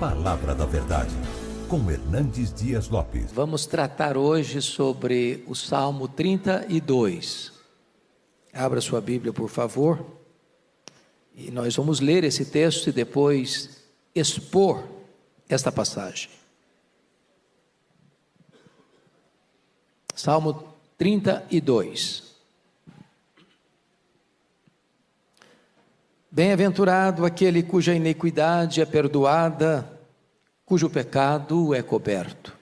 Palavra da Verdade, com Hernandes Dias Lopes. Vamos tratar hoje sobre o Salmo 32. Abra sua Bíblia, por favor. E nós vamos ler esse texto e depois expor esta passagem. Salmo 32. Bem-aventurado aquele cuja iniquidade é perdoada, cujo pecado é coberto.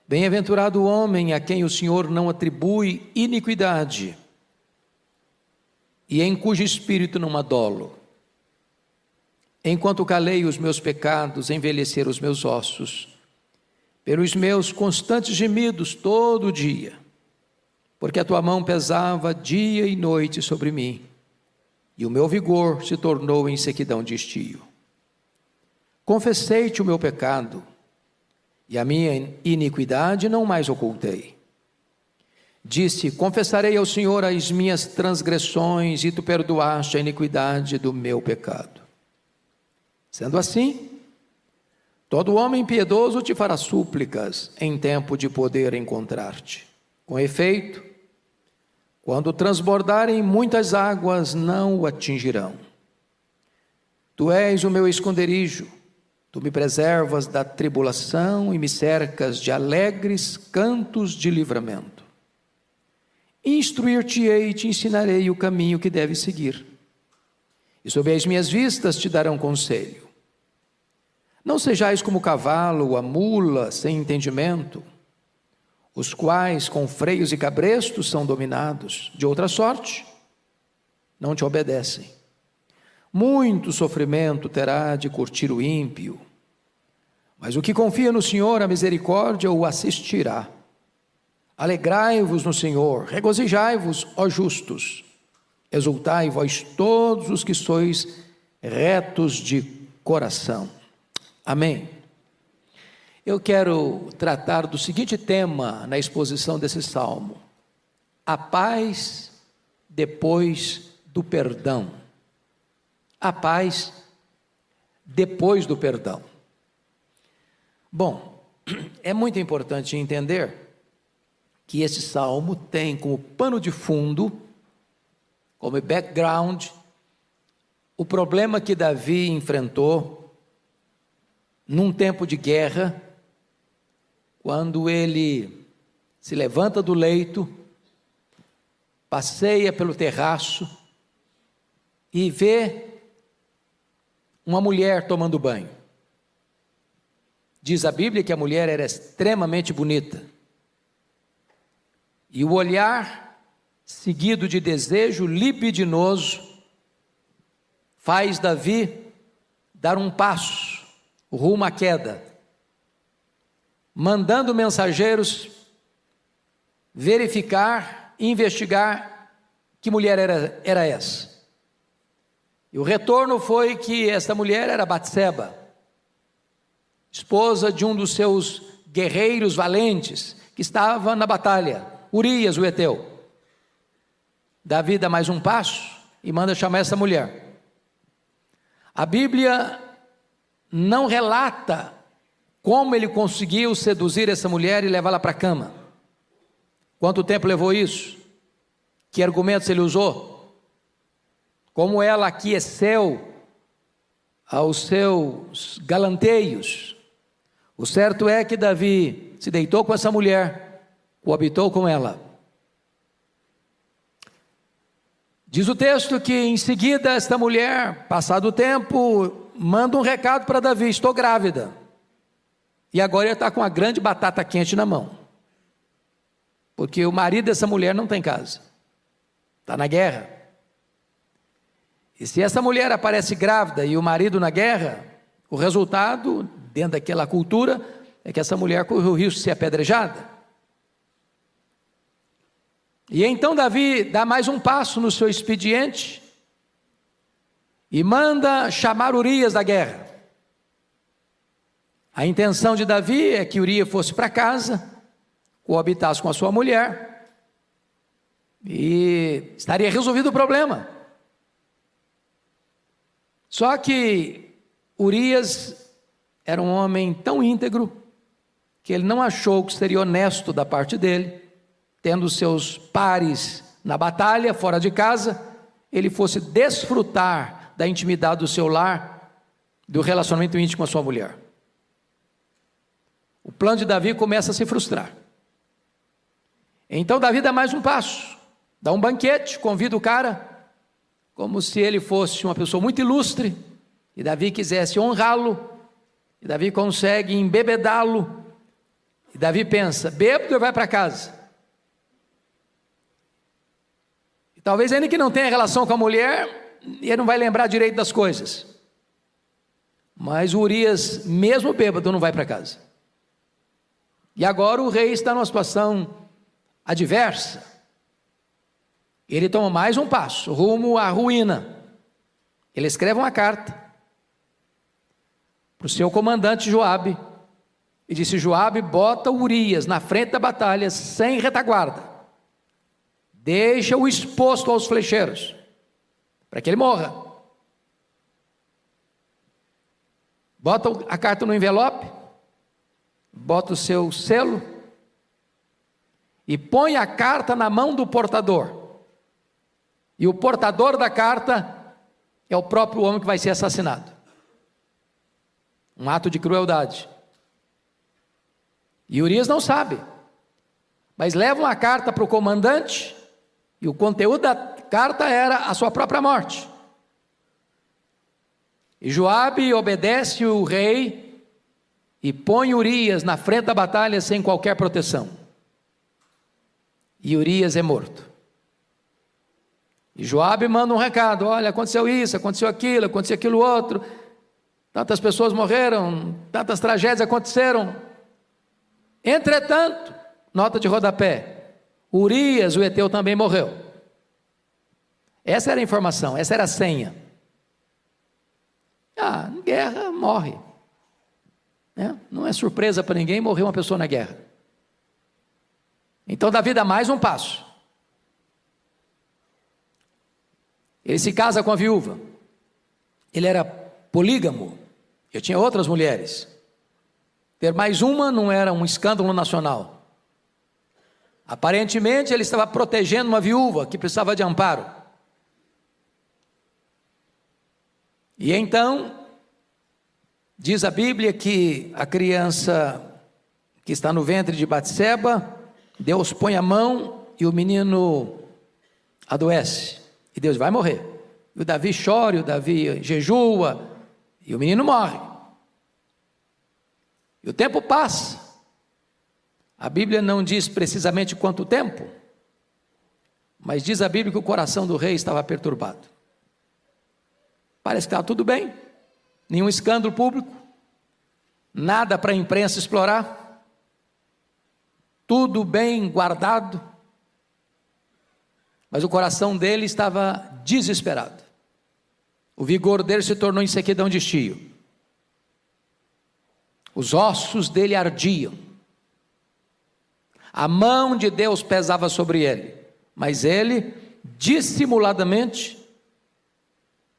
Bem-aventurado o homem a quem o Senhor não atribui iniquidade, e em cujo espírito não há dolo. Enquanto calei os meus pecados, envelheceram os meus ossos, pelos meus constantes gemidos todo dia, porque a tua mão pesava dia e noite sobre mim, e o meu vigor se tornou em sequidão de estio. Confessei-te o meu pecado, e a minha iniquidade não mais ocultei. Disse: confessarei ao Senhor as minhas transgressões, e tu perdoaste a iniquidade do meu pecado. Sendo assim, todo homem piedoso te fará súplicas em tempo de poder encontrar-te. Com efeito, quando transbordarem muitas águas, não o atingirão. Tu és o meu esconderijo, tu me preservas da tribulação e me cercas de alegres cantos de livramento. Instruir-te-ei e te ensinarei o caminho que deves seguir, e sob as minhas vistas te darão conselho. Não sejais como o cavalo ou a mula sem entendimento, os quais com freios e cabrestos são dominados, de outra sorte, não te obedecem. Muito sofrimento terá de curtir o ímpio, mas o que confia no Senhor, a misericórdia o assistirá. Alegrai-vos no Senhor, regozijai-vos, ó justos, exultai vós todos os que sois retos de coração. Amém. Eu quero tratar do seguinte tema na exposição desse salmo: a paz depois do perdão. A paz depois do perdão. Bom, é muito importante entender que esse salmo tem como pano de fundo, como background, o problema que Davi enfrentou num tempo de guerra, quando ele se levanta do leito, passeia pelo terraço e vê uma mulher tomando banho. Diz a Bíblia que a mulher era extremamente bonita. E o olhar, seguido de desejo libidinoso, faz Davi dar um passo rumo à queda, mandando mensageiros verificar, investigar que mulher era essa. E o retorno foi que esta mulher era Batseba, esposa de um dos seus guerreiros valentes, que estava na batalha, Urias, o heteu. Davi dá mais um passo e manda chamar essa mulher. A Bíblia não relata como ele conseguiu seduzir essa mulher e levá-la para a cama. Quanto tempo levou isso? Que argumentos ele usou? Como ela aqueceu aos seus galanteios? O certo é que Davi se deitou com essa mulher, coabitou com ela. Diz o texto que em seguida esta mulher, passado o tempo, manda um recado para Davi: estou grávida. E agora ele está com uma grande batata quente na mão, porque o marido dessa mulher não tem casa, está na guerra. E se essa mulher aparece grávida e o marido na guerra, o resultado, dentro daquela cultura, é que essa mulher corre o risco de ser apedrejada. E então Davi dá mais um passo no seu expediente e manda chamar Urias da guerra. A intenção de Davi é que Urias fosse para casa, coabitasse com a sua mulher, e estaria resolvido o problema. Só que Urias era um homem tão íntegro que ele não achou que seria honesto da parte dele, tendo seus pares na batalha, fora de casa, ele fosse desfrutar da intimidade do seu lar, do relacionamento íntimo com a sua mulher. O plano de Davi começa a se frustrar. Então Davi dá mais um passo, dá um banquete, convida o cara, como se ele fosse uma pessoa muito ilustre, e Davi quisesse honrá-lo, e Davi consegue embebedá-lo, e Davi pensa, bêbado e vai para casa. E talvez ele que não tenha relação com a mulher, ele não vai lembrar direito das coisas. Mas o Urias, mesmo bêbado, não vai para casa. E agora o rei está numa situação adversa. Ele toma mais um passo, rumo à ruína. Ele escreve uma carta para o seu comandante Joabe, e disse: Joabe, bota Urias na frente da batalha, sem retaguarda, deixa-o exposto aos flecheiros, para que ele morra. Bota a carta no envelope, bota o seu selo, e põe a carta na mão do portador, e o portador da carta é o próprio homem que vai ser assassinado. Um ato de crueldade. E Urias não sabe, mas leva uma carta para o comandante, e o conteúdo da carta era a sua própria morte. E Joabe obedece o rei e põe Urias na frente da batalha sem qualquer proteção. E Urias é morto. E Joabe manda um recado: olha, aconteceu isso, aconteceu aquilo outro, tantas pessoas morreram, tantas tragédias aconteceram. Entretanto, nota de rodapé, Urias, o heteu, também morreu. Essa era a informação, essa era a senha. Em guerra morre, né? Não é surpresa para ninguém morrer uma pessoa na guerra. Então Davi dá mais um passo. Ele se casa com a viúva. Ele era polígamo, eu tinha outras mulheres. Ter mais uma não era um escândalo nacional. Aparentemente ele estava protegendo uma viúva que precisava de amparo. E então, diz a Bíblia que a criança que está no ventre de Batseba, Deus põe a mão e o menino adoece. E Deus vai morrer. E o Davi chora, o Davi jejua, e o menino morre. E o tempo passa. A Bíblia não diz precisamente quanto tempo, mas diz a Bíblia que o coração do rei estava perturbado. Parece que estava tudo bem, nenhum escândalo público, nada para a imprensa explorar, tudo bem guardado, mas o coração dele estava desesperado. O vigor dele se tornou em sequidão de estio. Os ossos dele ardiam. A mão de Deus pesava sobre ele, mas ele, dissimuladamente,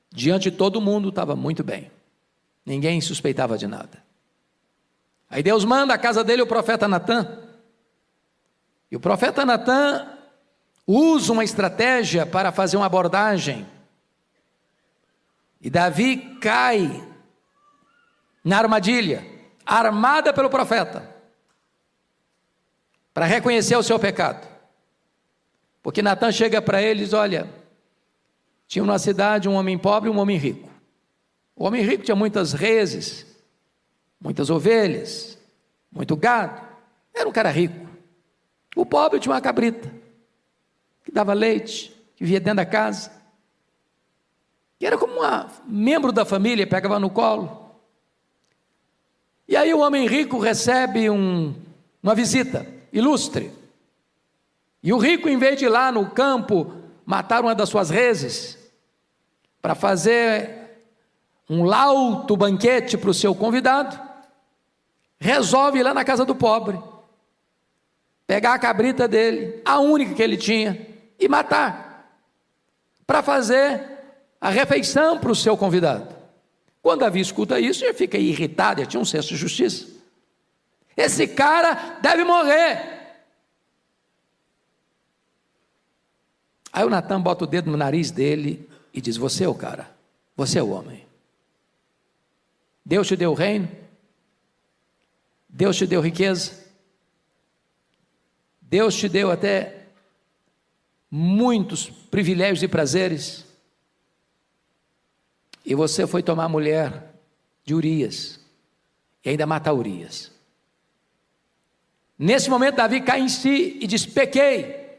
diante de todo mundo, estava muito bem. Ninguém suspeitava de nada. Aí Deus manda à casa dele o profeta Natã. E o profeta Natã usa uma estratégia para fazer uma abordagem. E Davi cai na armadilha, armada pelo profeta, para reconhecer o seu pecado. Porque Natã chega para ele e diz: olha, tinha numa cidade um homem pobre e um homem rico. O homem rico tinha muitas reses, muitas ovelhas, muito gado, era um cara rico. O pobre tinha uma cabrita, que dava leite, que vivia dentro da casa, que era como um membro da família, pegava no colo. E aí o homem rico recebe uma visita ilustre, e o rico, em vez de ir lá no campo matar uma das suas reses, para fazer um lauto banquete para o seu convidado, resolve ir lá na casa do pobre, pegar a cabrita dele, a única que ele tinha, e matar, para fazer a refeição para o seu convidado. Quando Davi escuta isso, ele fica irritado, ele tinha um senso de justiça. Esse cara deve morrer. Aí o Natan bota o dedo no nariz dele e diz: você é o cara, você é o homem. Deus te deu o reino, Deus te deu riqueza, Deus te deu até muitos privilégios e prazeres, e você foi tomar a mulher de Urias, e ainda matar Urias. Nesse momento Davi cai em si e diz: pequei,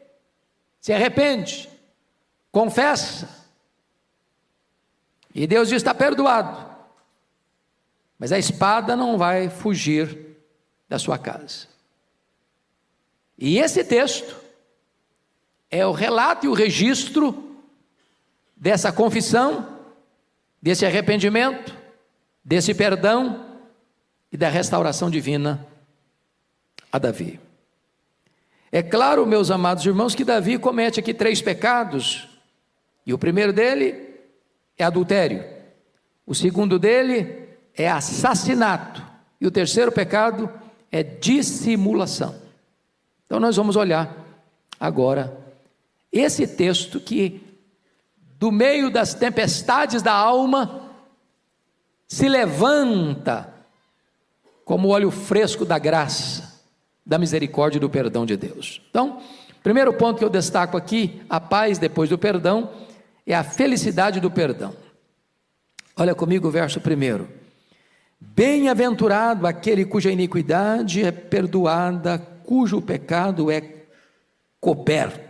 se arrepende, confessa, e Deus diz: está perdoado, mas a espada não vai fugir da sua casa. E esse texto é o relato e o registro dessa confissão, desse arrependimento, desse perdão e da restauração divina a Davi. É claro, meus amados irmãos, que Davi comete aqui 3 pecados, e o primeiro dele é adultério, o segundo dele é assassinato, e o terceiro pecado é dissimulação. Então nós vamos olhar agora esse texto que, do meio das tempestades da alma, se levanta como óleo fresco da graça, da misericórdia e do perdão de Deus. Então, primeiro ponto que eu destaco aqui: a paz depois do perdão é a felicidade do perdão. Olha comigo o verso 1. Bem-aventurado aquele cuja iniquidade é perdoada, cujo pecado é coberto.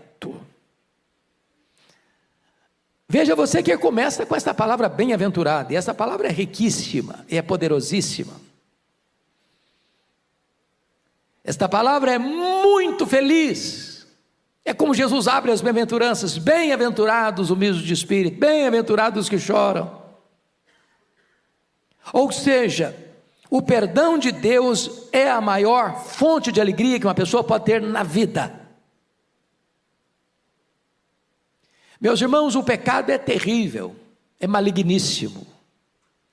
Veja você que começa com essa palavra bem-aventurado, e essa palavra é riquíssima, é poderosíssima. Esta palavra é muito feliz. É como Jesus abre as bem-aventuranças: bem-aventurados os humildes de espírito, bem-aventurados os que choram. Ou seja, o perdão de Deus é a maior fonte de alegria que uma pessoa pode ter na vida. Meus irmãos, o pecado é terrível, é maligníssimo,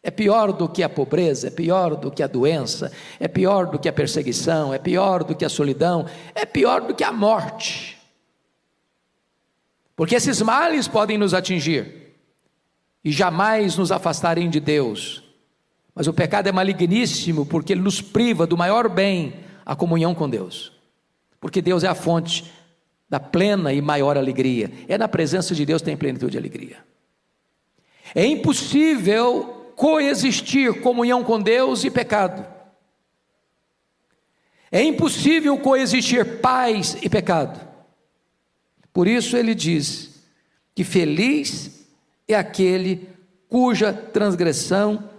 é pior do que a pobreza, é pior do que a doença, é pior do que a perseguição, é pior do que a solidão, é pior do que a morte, porque esses males podem nos atingir e jamais nos afastarem de Deus. Mas o pecado é maligníssimo porque ele nos priva do maior bem, a comunhão com Deus, porque Deus é a fonte da plena e maior alegria. É na presença de Deus que tem plenitude de alegria. É impossível coexistir comunhão com Deus e pecado. É impossível coexistir paz e pecado. Por isso ele diz que feliz é aquele cuja transgressão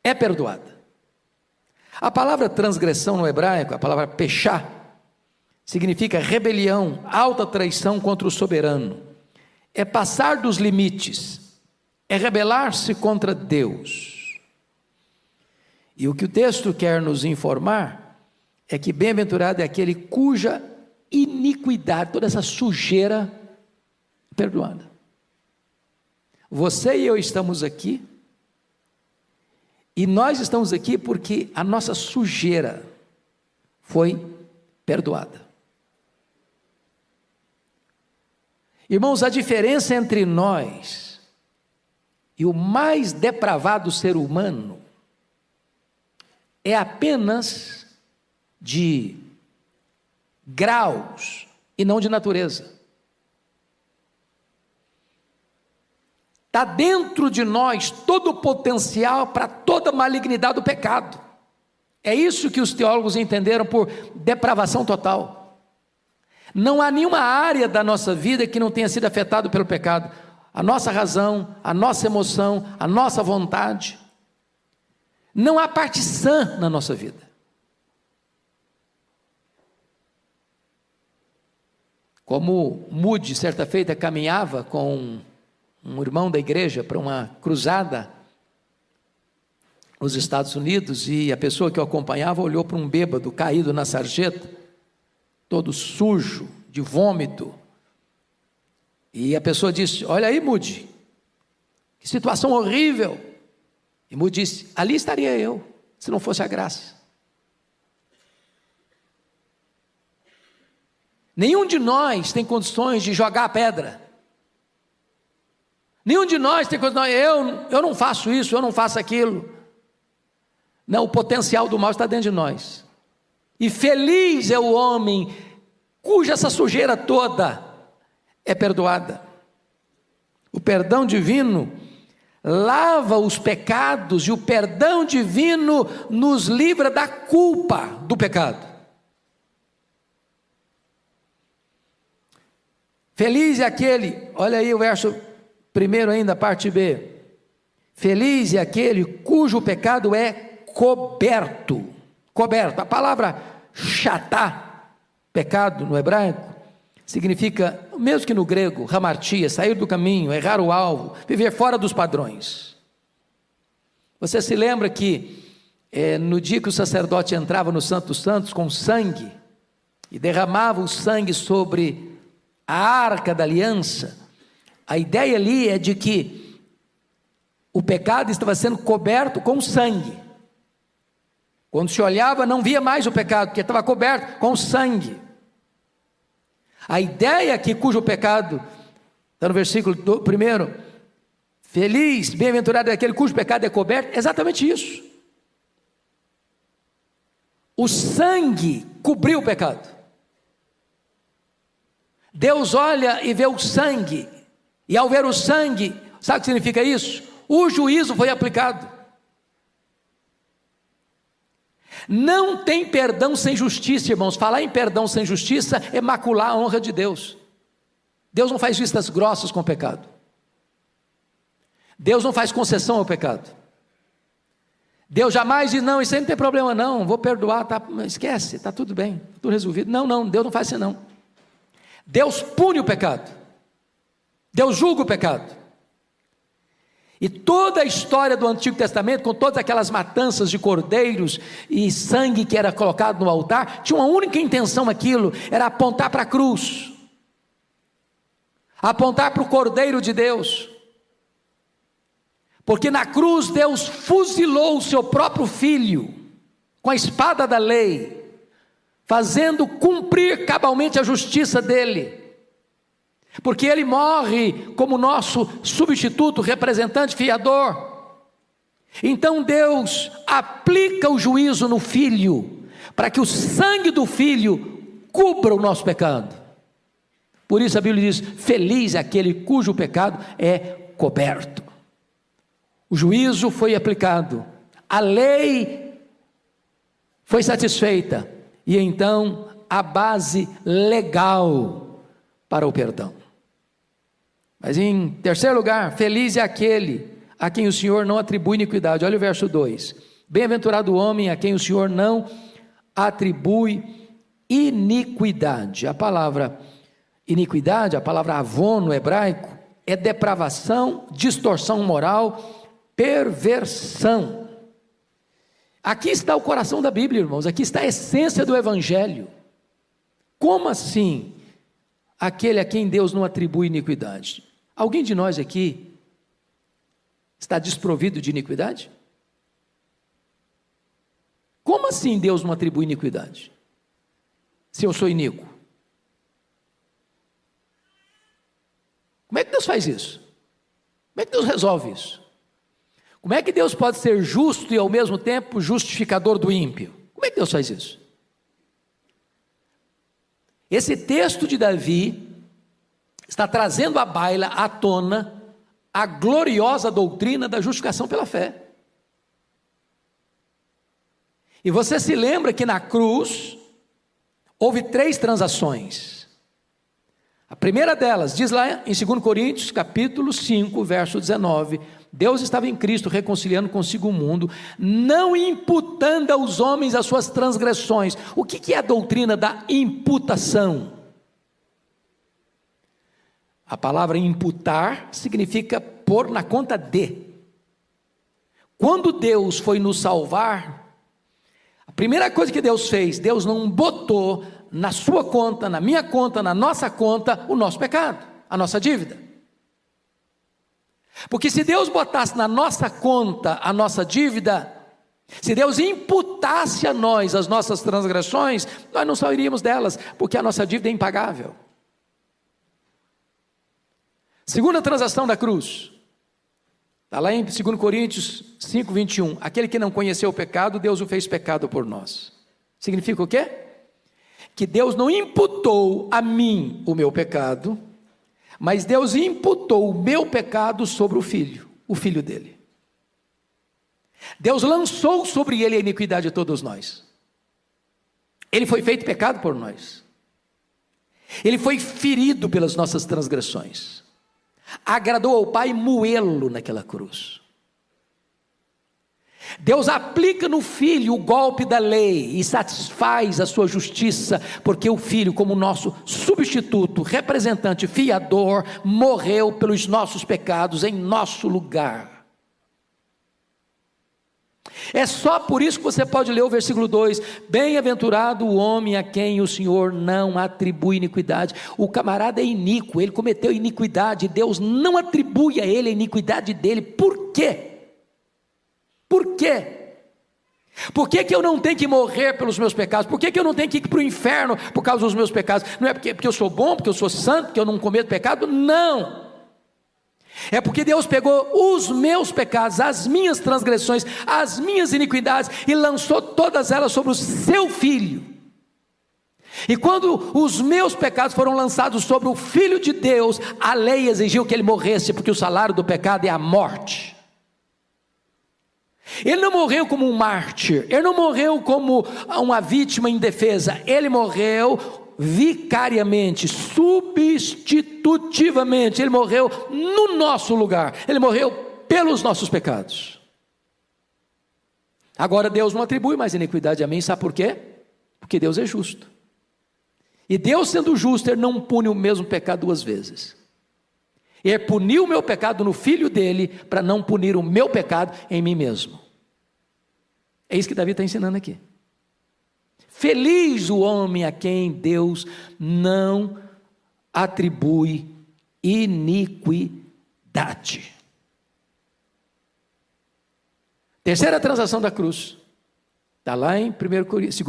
é perdoada. A palavra transgressão no hebraico, a palavra pechá, significa rebelião, alta traição contra o soberano. É passar dos limites, é rebelar-se contra Deus. E o que o texto quer nos informar é que bem-aventurado é aquele cuja iniquidade, toda essa sujeira é perdoada. Você e eu estamos aqui, e nós estamos aqui porque a nossa sujeira foi perdoada. Irmãos, a diferença entre nós e o mais depravado ser humano é apenas de graus e não de natureza. Está dentro de nós todo o potencial para toda a malignidade do pecado. É isso que os teólogos entenderam por depravação total. Não há nenhuma área da nossa vida que não tenha sido afetada pelo pecado. A nossa razão, a nossa emoção, a nossa vontade. Não há parte sã na nossa vida. Como Moody, certa feita, caminhava com um irmão da igreja para uma cruzada nos Estados Unidos, e a pessoa que o acompanhava olhou para um bêbado caído na sarjeta, todo sujo, de vômito, e a pessoa disse: olha aí, Moody, que situação horrível. E Moody disse: ali estaria eu, se não fosse a graça. Nenhum de nós tem condições de jogar a pedra. Nenhum de nós tem condições, eu não faço isso, eu não faço aquilo. Não, o potencial do mal está dentro de nós. E feliz é o homem cuja essa sujeira toda é perdoada. O perdão divino lava os pecados, e o perdão divino nos livra da culpa do pecado. Feliz é aquele, olha aí o verso primeiro ainda, parte B. Feliz é aquele cujo pecado é coberto. Coberto, a palavra chatá, pecado no hebraico, significa, mesmo que no grego, hamartia, sair do caminho, errar o alvo, viver fora dos padrões. Você se lembra que no dia que o sacerdote entrava no Santo dos Santos com sangue, e derramava o sangue sobre a arca da aliança, a ideia ali é de que o pecado estava sendo coberto com sangue. Quando se olhava, não via mais o pecado, porque estava coberto com sangue. A ideia aqui, cujo pecado, está no versículo 1, feliz, bem-aventurado é aquele cujo pecado é coberto, é exatamente isso. O sangue cobriu o pecado. Deus olha e vê o sangue, e ao ver o sangue, sabe o que significa isso? O juízo foi aplicado. Não tem perdão sem justiça, irmãos. Falar em perdão sem justiça é macular a honra de Deus. Deus não faz vistas grossas com o pecado. Deus não faz concessão ao pecado. Deus jamais diz: não, isso aí não tem problema não, vou perdoar, tá, esquece, está tudo bem, tá tudo resolvido. Não, Deus não faz assim não. Deus pune o pecado. Deus julga o pecado. E toda a história do Antigo Testamento, com todas aquelas matanças de cordeiros e sangue que era colocado no altar, tinha uma única intenção: aquilo era apontar para a cruz, apontar para o Cordeiro de Deus, porque na cruz Deus fuzilou o seu próprio Filho, com a espada da lei, fazendo cumprir cabalmente a justiça dele, porque ele morre como nosso substituto, representante, fiador. Então Deus aplica o juízo no Filho, para que o sangue do Filho cubra o nosso pecado. Por isso a Bíblia diz: feliz é aquele cujo pecado é coberto. O juízo foi aplicado, a lei foi satisfeita, e então a base legal para o perdão. Mas em terceiro lugar, feliz é aquele a quem o Senhor não atribui iniquidade. Olha o verso 2: bem-aventurado o homem a quem o Senhor não atribui iniquidade. A palavra iniquidade, a palavra avon no hebraico, é depravação, distorção moral, perversão. Aqui está o coração da Bíblia, irmãos, aqui está a essência do Evangelho. Como assim aquele a quem Deus não atribui iniquidade? Alguém de nós aqui está desprovido de iniquidade? Como assim Deus não atribui iniquidade? Se eu sou iníquo? Como é que Deus faz isso? Como é que Deus resolve isso? Como é que Deus pode ser justo e ao mesmo tempo justificador do ímpio? Como é que Deus faz isso? Esse texto de Davi está trazendo à baila, à tona, a gloriosa doutrina da justificação pela fé. E você se lembra que na cruz houve 3 transações. A primeira delas, diz lá em 2 Coríntios, capítulo 5, verso 19, Deus estava em Cristo reconciliando consigo o mundo, não imputando aos homens as suas transgressões. O que é a doutrina da imputação? A palavra imputar significa pôr na conta de. Quando Deus foi nos salvar, a primeira coisa que Deus fez, Deus não botou na sua conta, na minha conta, na nossa conta, o nosso pecado, a nossa dívida. Porque se Deus botasse na nossa conta a nossa dívida, se Deus imputasse a nós as nossas transgressões, nós não sairíamos delas, porque a nossa dívida é impagável. Segunda transação da cruz, está lá em 2 Coríntios 5, 21. Aquele que não conheceu o pecado, Deus o fez pecado por nós. Significa o quê? Que Deus não imputou a mim o meu pecado, mas Deus imputou o meu pecado sobre o filho dele. Deus lançou sobre ele a iniquidade de todos nós. Ele foi feito pecado por nós. Ele foi ferido pelas nossas transgressões. Agradou ao Pai moê-lo naquela cruz. Deus aplica no Filho o golpe da lei e satisfaz a sua justiça, porque o Filho, como nosso substituto, representante, fiador, morreu pelos nossos pecados em nosso lugar. É só por isso que você pode ler o versículo 2, bem-aventurado o homem a quem o Senhor não atribui iniquidade. O camarada é iníquo, ele cometeu iniquidade, Deus não atribui a ele a iniquidade dele. Por quê? Por quê? Por que eu não tenho que morrer pelos meus pecados? Por que eu não tenho que ir para o inferno por causa dos meus pecados? Não é porque eu sou bom, porque eu sou santo, porque eu não cometo pecado? Não. É porque Deus pegou os meus pecados, as minhas transgressões, as minhas iniquidades e lançou todas elas sobre o seu Filho. E quando os meus pecados foram lançados sobre o Filho de Deus, a lei exigiu que ele morresse, porque o salário do pecado é a morte. Ele não morreu como um mártir, ele não morreu como uma vítima indefesa, ele morreu vicariamente, substitutivamente, ele morreu no nosso lugar, ele morreu pelos nossos pecados. Agora Deus não atribui mais iniquidade a mim, sabe por quê? Porque Deus é justo, e Deus sendo justo, ele não pune o mesmo pecado duas vezes. Ele puniu o meu pecado no Filho dele, para não punir o meu pecado em mim mesmo. É isso que Davi está ensinando aqui. Feliz o homem a quem Deus não atribui iniquidade. Terceira transação da cruz, está lá em 2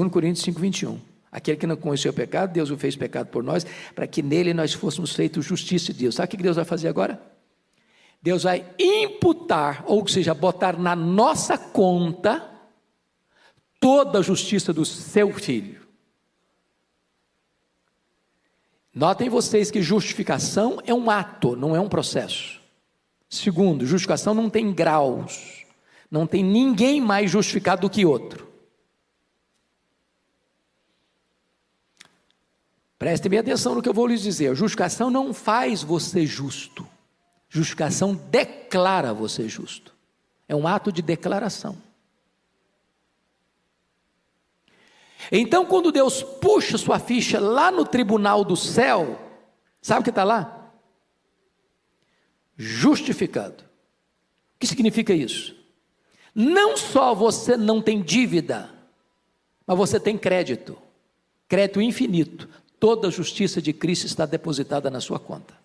Coríntios 5, 21. Aquele que não conheceu o pecado, Deus o fez pecado por nós, para que nele nós fôssemos feitos justiça de Deus. Sabe o que Deus vai fazer agora? Deus vai imputar, ou seja, botar na nossa conta, toda a justiça do seu Filho. Notem vocês que justificação é um ato, não é um processo. Segundo, justificação não tem graus, não tem ninguém mais justificado do que outro. Prestem bem atenção no que eu vou lhes dizer. Justificação não faz você justo. Justificação declara você justo. É um ato de declaração. Então, quando Deus puxa sua ficha lá no tribunal do céu, sabe o que está lá? Justificado. O que significa isso? Não só você não tem dívida, mas você tem crédito. Crédito infinito. Toda a justiça de Cristo está depositada na sua conta.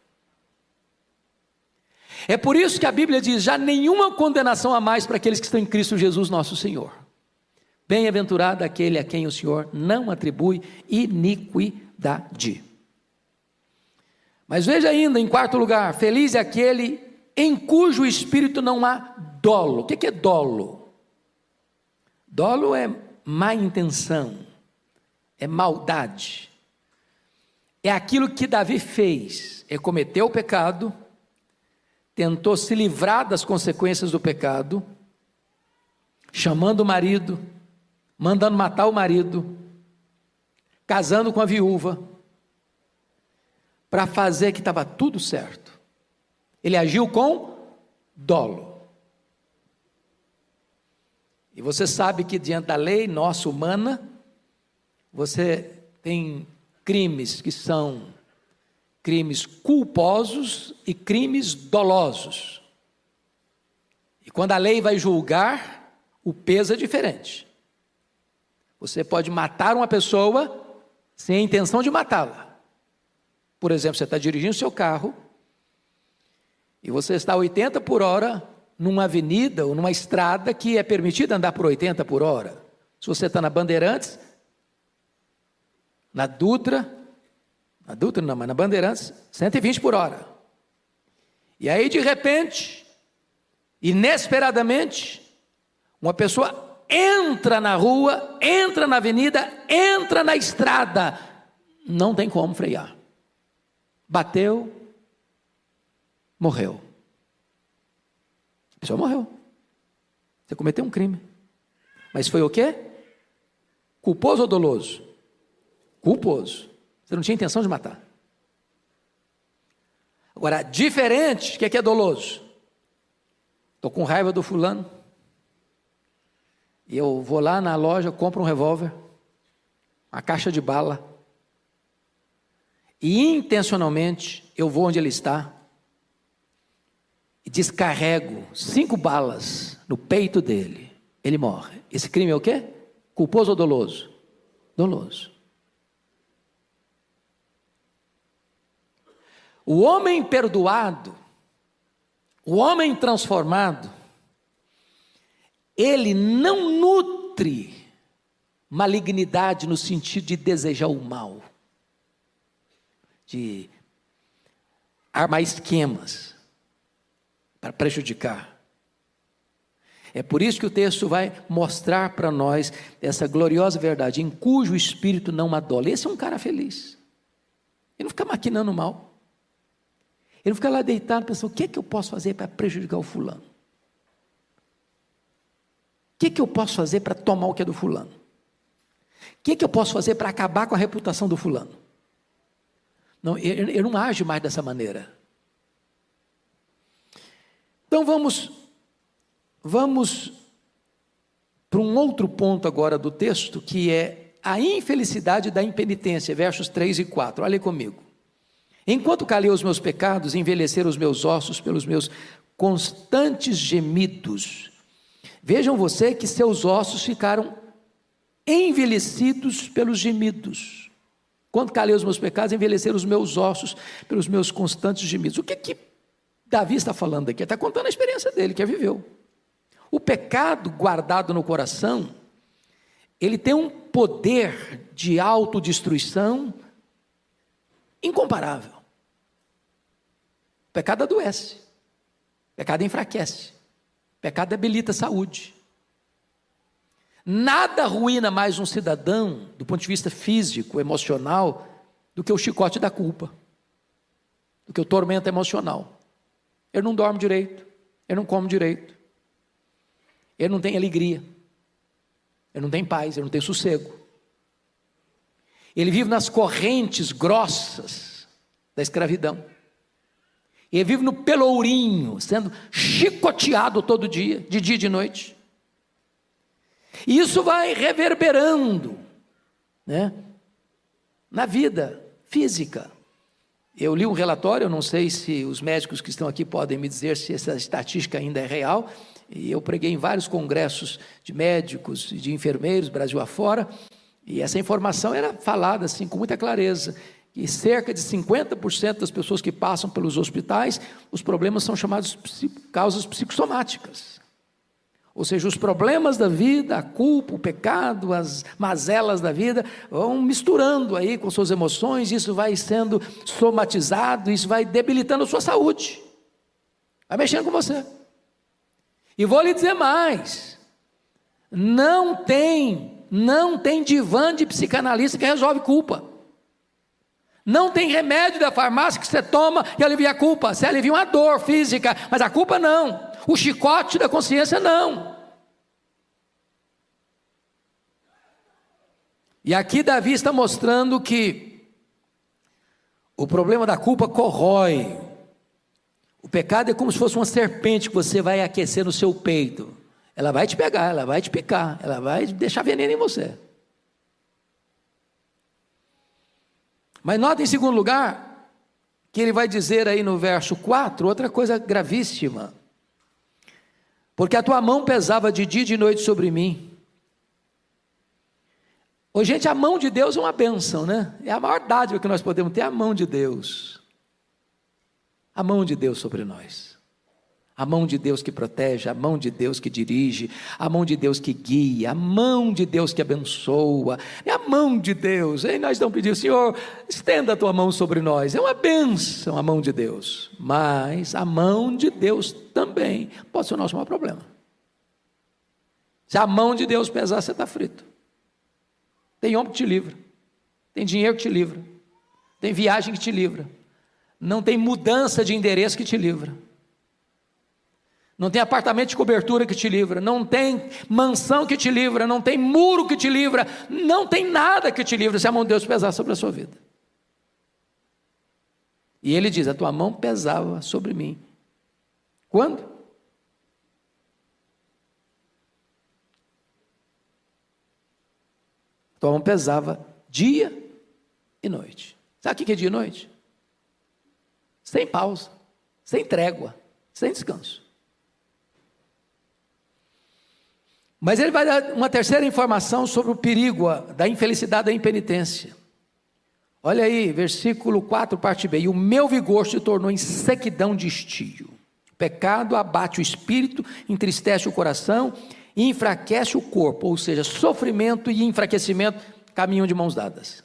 É por isso que a Bíblia diz, já nenhuma condenação a mais para aqueles que estão em Cristo Jesus nosso Senhor. Bem-aventurado aquele a quem o Senhor não atribui iniquidade. Mas veja ainda, em quarto lugar, feliz é aquele em cujo espírito não há dolo. O que é dolo? Dolo é má intenção, é maldade. É aquilo que Davi fez, ele cometeu o pecado, tentou se livrar das consequências do pecado, chamando o marido, mandando matar o marido, casando com a viúva, para fazer que estava tudo certo. Ele agiu com dolo. E você sabe que diante da lei nossa humana, você tem crimes que são crimes culposos e crimes dolosos. E quando a lei vai julgar, o peso é diferente. Você pode matar uma pessoa sem a intenção de matá-la. Por exemplo, você está dirigindo o seu carro e você está a 80 por hora numa avenida ou numa estrada que é permitido andar por 80 por hora. Se você está na Bandeirantes, na Dutra não, mas na Bandeirantes, 120 por hora. E aí, de repente, inesperadamente, uma pessoa entra na rua, entra na avenida, entra na estrada, não tem como frear. Bateu, morreu. A pessoa morreu. Você cometeu um crime. Mas foi o quê? Culposo ou doloso? Culposo. Você não tinha intenção de matar. Agora, diferente, o que é doloso? Estou com raiva do fulano, e eu vou lá na loja, compro um revólver, uma caixa de bala, e intencionalmente eu vou onde ele está, e descarrego 5 balas no peito dele, ele morre. Esse crime é o quê? Culposo ou doloso? Doloso. O homem perdoado, o homem transformado, ele não nutre malignidade no sentido de desejar o mal, de armar esquemas para prejudicar. É por isso que o texto vai mostrar para nós essa gloriosa verdade, em cujo espírito não adole. Esse é um cara feliz. Ele não fica maquinando mal. Ele não fica lá deitado pensando, o que é que eu posso fazer para prejudicar o fulano? O que é que eu posso fazer para tomar o que é do fulano? O que é que eu posso fazer para acabar com a reputação do fulano? Não, ele não age mais dessa maneira. Então vamos para um outro ponto agora do texto, que é a infelicidade da impenitência, versos 3 e 4. Olha comigo. Enquanto calei os meus pecados, envelheceram os meus ossos pelos meus constantes gemidos. Vejam você que seus ossos ficaram envelhecidos pelos gemidos. Quando calei os meus pecados, envelheceram os meus ossos pelos meus constantes gemidos. O que Davi está falando aqui? Ele está contando a experiência dele, que viveu. O pecado guardado no coração, ele tem um poder de autodestruição incomparável. O pecado adoece, o pecado enfraquece, o pecado debilita a saúde. Nada arruína mais um cidadão, do ponto de vista físico, emocional, do que o chicote da culpa, do que o tormento emocional. Ele não dorme direito, ele não come direito, ele não tem alegria, ele não tem paz, ele não tem sossego. Ele vive nas correntes grossas da escravidão. Ele vive no pelourinho, sendo chicoteado todo dia e de noite. E isso vai reverberando, né, na vida física. Eu li um relatório, eu não sei se os médicos que estão aqui podem me dizer se essa estatística ainda é real, e eu preguei em vários congressos de médicos e de enfermeiros, Brasil afora, e essa informação era falada assim com muita clareza, que cerca de 50% das pessoas que passam pelos hospitais, os problemas são chamados causas psicossomáticas. Ou seja, os problemas da vida, a culpa, o pecado, as mazelas da vida, vão misturando aí com suas emoções, isso vai sendo somatizado, isso vai debilitando a sua saúde, vai mexendo com você. E vou lhe dizer mais, não tem divã de psicanalista que resolve culpa. Não tem remédio da farmácia que você toma e alivia a culpa. Você alivia uma dor física, mas a culpa não. O chicote da consciência não. E aqui Davi está mostrando que o problema da culpa corrói. O pecado é como se fosse uma serpente que você vai aquecer no seu peito. Ela vai te pegar, ela vai te picar, ela vai deixar veneno em você. Mas nota em segundo lugar, que ele vai dizer aí no verso 4, outra coisa gravíssima. Porque a tua mão pesava de dia e de noite sobre mim. Ô, gente, a mão de Deus é uma bênção, né? É a maior dádiva que nós podemos ter, a mão de Deus. A mão de Deus sobre nós. A mão de Deus que protege, a mão de Deus que dirige, a mão de Deus que guia, a mão de Deus que abençoa, é a mão de Deus. E nós não pedimos, Senhor, estenda a tua mão sobre nós. É uma bênção a mão de Deus, mas a mão de Deus também pode ser o nosso maior problema. Se a mão de Deus pesar, você está frito. Tem homem que te livra, tem dinheiro que te livra, tem viagem que te livra, não tem mudança de endereço que te livra, não tem apartamento de cobertura que te livra, não tem mansão que te livra, não tem muro que te livra, não tem nada que te livra se a mão de Deus pesar sobre a sua vida. E ele diz, a tua mão pesava sobre mim. Quando? A tua mão pesava dia e noite. Sabe o que é dia e noite? Sem pausa, sem trégua, sem descanso. Mas ele vai dar uma terceira informação sobre o perigo da infelicidade da impenitência. Olha aí, versículo 4, parte B. E o meu vigor se tornou em sequidão de estio. O pecado abate o espírito, entristece o coração e enfraquece o corpo. Ou seja, sofrimento e enfraquecimento caminham de mãos dadas.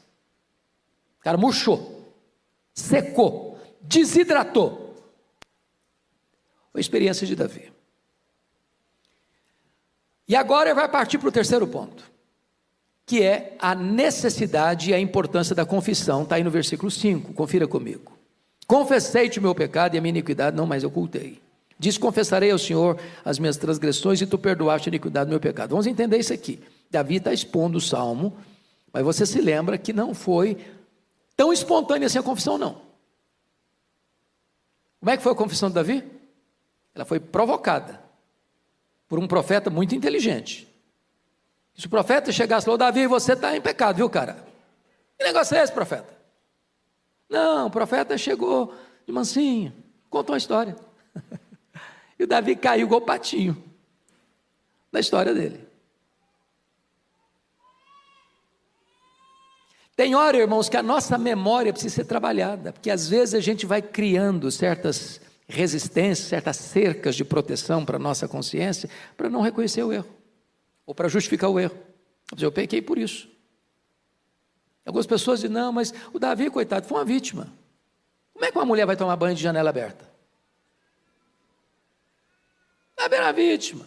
O cara murchou, secou, desidratou. Foi a experiência de Davi. E agora ele vai partir para o terceiro ponto, que é a necessidade e a importância da confissão. Está aí no versículo 5, confira comigo. Confessei-te o meu pecado e a minha iniquidade não mais ocultei. Diz, confessarei ao Senhor as minhas transgressões e tu perdoaste a iniquidade do meu pecado. Vamos entender isso aqui. Davi está expondo o salmo, mas você se lembra que não foi tão espontânea assim a confissão, não. Como é que foi a confissão de Davi? Ela foi provocada por um profeta muito inteligente. Se o profeta chegasse e falou, Davi, você está em pecado, viu, cara? Que negócio é esse, profeta? Não, o profeta chegou de mansinho, contou uma história. E o Davi caiu igual patinho na história dele. Tem hora, irmãos, que a nossa memória precisa ser trabalhada, porque às vezes a gente vai criando certas resistências, certas cercas de proteção para a nossa consciência, para não reconhecer o erro, ou para justificar o erro. Eu pequei por isso. Algumas pessoas dizem, não, mas o Davi, coitado, foi uma vítima. Como é que uma mulher vai tomar banho de janela aberta? Davi era vítima.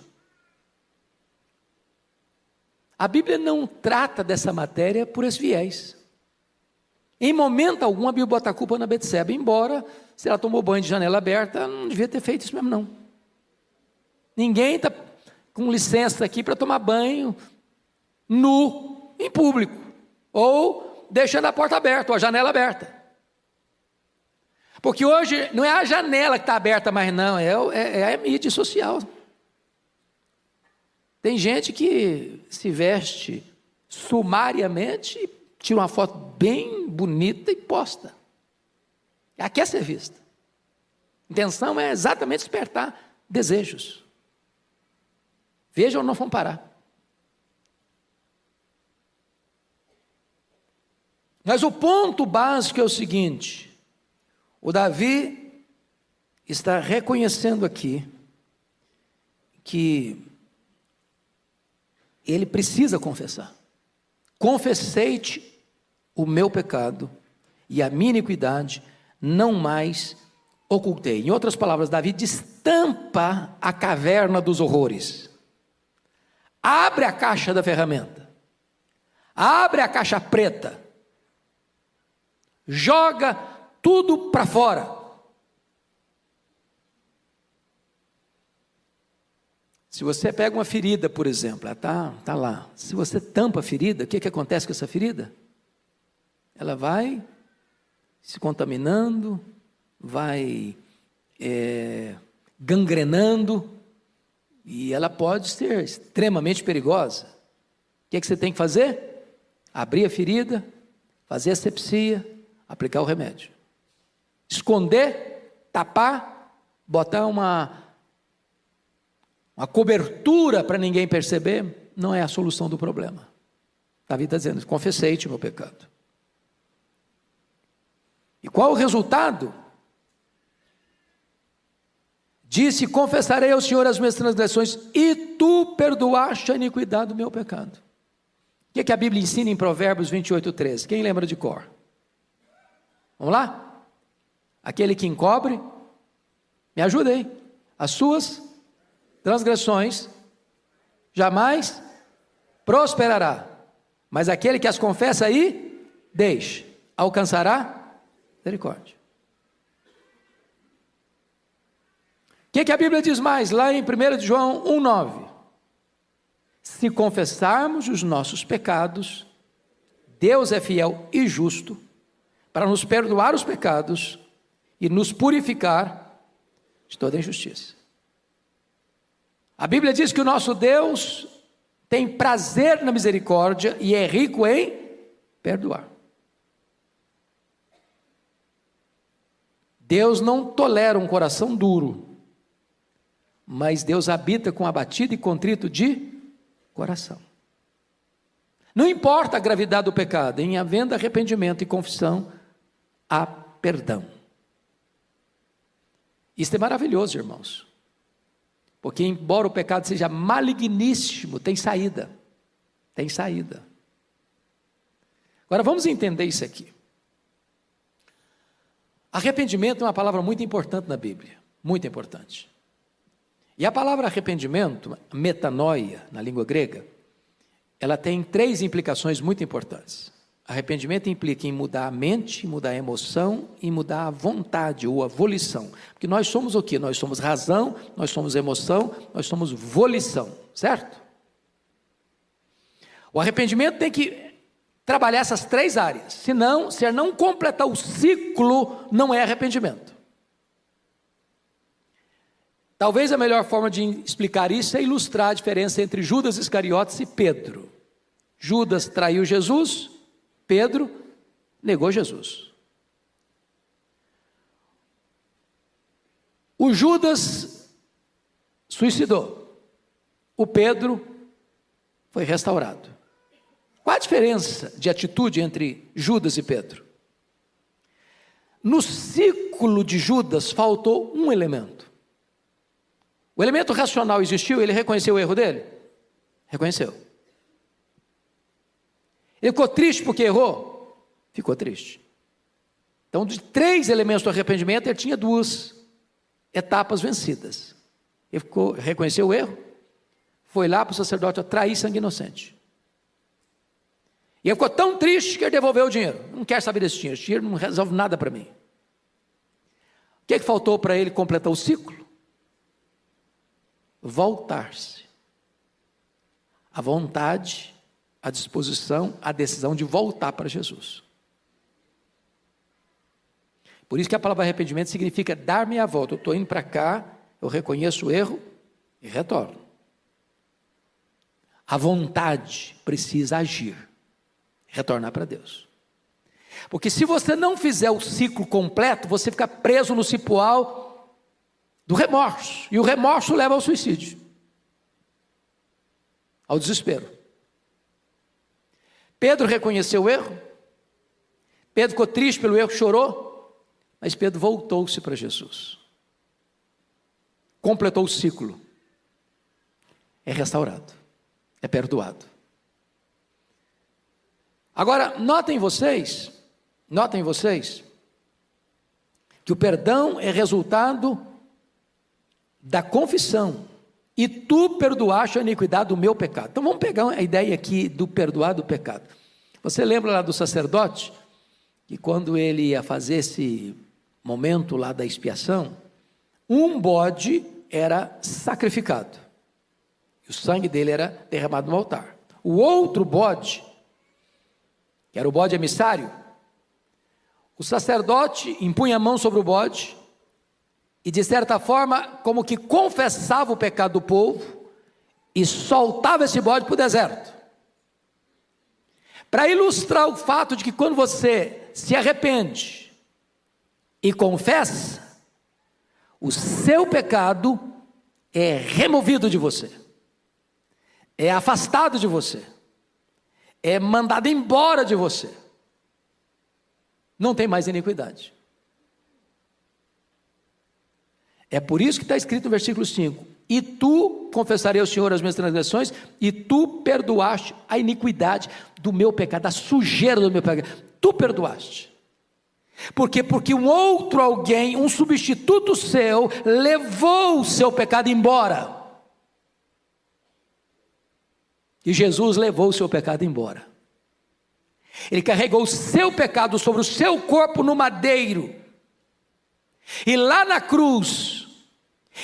A Bíblia não trata dessa matéria por esse viés. Em momento algum a Bíblia bota a culpa na Betseba, embora, se ela tomou banho de janela aberta, ela não devia ter feito isso mesmo, não. Ninguém está com licença aqui para tomar banho nu, em público, ou deixando a porta aberta, ou a janela aberta. Porque hoje não é a janela que está aberta mais não, é a mídia social. Tem gente que se veste sumariamente e tira uma foto bem bonita e posta. Ela quer ser vista. A intenção é exatamente despertar desejos. Vejam, não vão parar. Mas o ponto básico é o seguinte: o Davi está reconhecendo aqui que ele precisa confessar. Confessei-te o meu pecado e a minha iniquidade não mais ocultei. Em outras palavras, Davi destampa a caverna dos horrores. Abre a caixa da ferramenta. Abre a caixa preta. Joga tudo para fora. Se você pega uma ferida, por exemplo, ela tá lá. Se você tampa a ferida, o que acontece com essa ferida? Ela vai se contaminando, vai gangrenando, e ela pode ser extremamente perigosa. O que você tem que fazer? Abrir a ferida, fazer asepsia, aplicar o remédio. Esconder, tapar, botar uma cobertura para ninguém perceber, não é a solução do problema. Davi está dizendo, confessei-te o meu pecado. E qual o resultado? Disse: confessarei ao Senhor as minhas transgressões, e tu perdoaste a iniquidade do meu pecado. O que a Bíblia ensina em Provérbios 28:13? Quem lembra de cor? Vamos lá? Aquele que encobre, me ajuda aí, as suas transgressões jamais prosperará, mas aquele que as confessa aí, deixe, alcançará misericórdia. O que a Bíblia diz mais? Lá em 1 João 1,9: se confessarmos os nossos pecados, Deus é fiel e justo para nos perdoar os pecados e nos purificar de toda injustiça. A Bíblia diz que o nosso Deus tem prazer na misericórdia e é rico em perdoar. Deus não tolera um coração duro, mas Deus habita com abatido e contrito de coração. Não importa a gravidade do pecado, em havendo arrependimento e confissão, há perdão. Isso é maravilhoso, irmãos, porque embora o pecado seja maligníssimo, tem saída, tem saída. Agora vamos entender isso aqui. Arrependimento é uma palavra muito importante na Bíblia, muito importante. E a palavra arrependimento, metanoia, na língua grega, ela tem 3 implicações muito importantes. Arrependimento implica em mudar a mente, mudar a emoção e mudar a vontade ou a volição. Porque nós somos o quê? Nós somos razão, nós somos emoção, nós somos volição, certo? O arrependimento tem que trabalhar essas 3 áreas, senão, se não completar o ciclo, não é arrependimento. Talvez a melhor forma de explicar isso é ilustrar a diferença entre Judas Iscariotes e Pedro. Judas traiu Jesus, Pedro negou Jesus. O Judas suicidou, o Pedro foi restaurado. Qual a diferença de atitude entre Judas e Pedro? No ciclo de Judas faltou um elemento. O elemento racional existiu, ele reconheceu o erro dele? Reconheceu. Ele ficou triste porque errou? Ficou triste. Então, de 3 elementos do arrependimento, ele tinha 2 etapas vencidas. Ele reconheceu o erro, foi lá para o sacerdote trair sangue inocente. E ele ficou tão triste que ele devolveu o dinheiro. Não quero saber desse dinheiro, esse dinheiro não resolve nada para mim. O que faltou para ele completar o ciclo? Voltar-se. A vontade, a disposição, a decisão de voltar para Jesus. Por isso que a palavra arrependimento significa dar meia volta. Eu estou indo para cá, eu reconheço o erro e retorno. A vontade precisa agir, retornar para Deus. Porque se você não fizer o ciclo completo, você fica preso no cipoal do remorso, e o remorso leva ao suicídio, ao desespero. Pedro reconheceu o erro, Pedro ficou triste pelo erro, chorou, mas Pedro voltou-se para Jesus, completou o ciclo, é restaurado, é perdoado. Agora, notem vocês, que o perdão é resultado da confissão, e tu perdoaste a iniquidade do meu pecado. Então vamos pegar a ideia aqui do perdoar do pecado. Você lembra lá do sacerdote, que quando ele ia fazer esse momento lá da expiação, um bode era sacrificado, e o sangue dele era derramado no altar. O outro bode, que era o bode emissário, o sacerdote impunha a mão sobre o bode, e de certa forma, como que confessava o pecado do povo, e soltava esse bode para o deserto, para ilustrar o fato de que quando você se arrepende e confessa, o seu pecado é removido de você, é afastado de você, é mandado embora de você, não tem mais iniquidade. É por isso que está escrito no versículo 5: e tu confessarei ao Senhor as minhas transgressões, e tu perdoaste a iniquidade do meu pecado, a sujeira do meu pecado, tu perdoaste. Por quê? Porque um outro alguém, um substituto seu, levou o seu pecado embora. E Jesus levou o seu pecado embora. Ele carregou o seu pecado sobre o seu corpo no madeiro. E lá na cruz,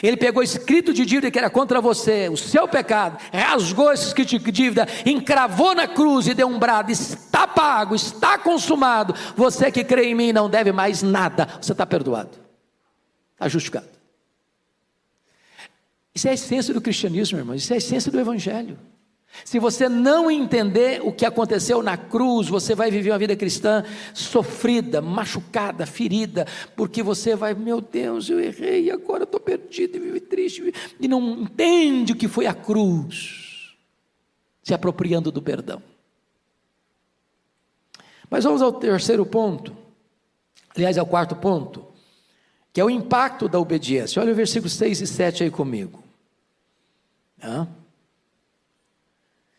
ele pegou escrito de dívida que era contra você, o seu pecado, rasgou esse escrito de dívida, encravou na cruz e deu um brado: está pago, está consumado. Você que crê em mim não deve mais nada, você está perdoado, está justificado. Isso é a essência do cristianismo, irmão, isso é a essência do evangelho. Se você não entender o que aconteceu na cruz, você vai viver uma vida cristã sofrida, machucada, ferida, porque você vai: meu Deus, eu errei, agora estou perdido, e vivo triste, e não entende o que foi a cruz, se apropriando do perdão. Mas vamos ao terceiro ponto, aliás, ao quarto ponto, que é o impacto da obediência. Olha o versículo 6 e 7 aí comigo.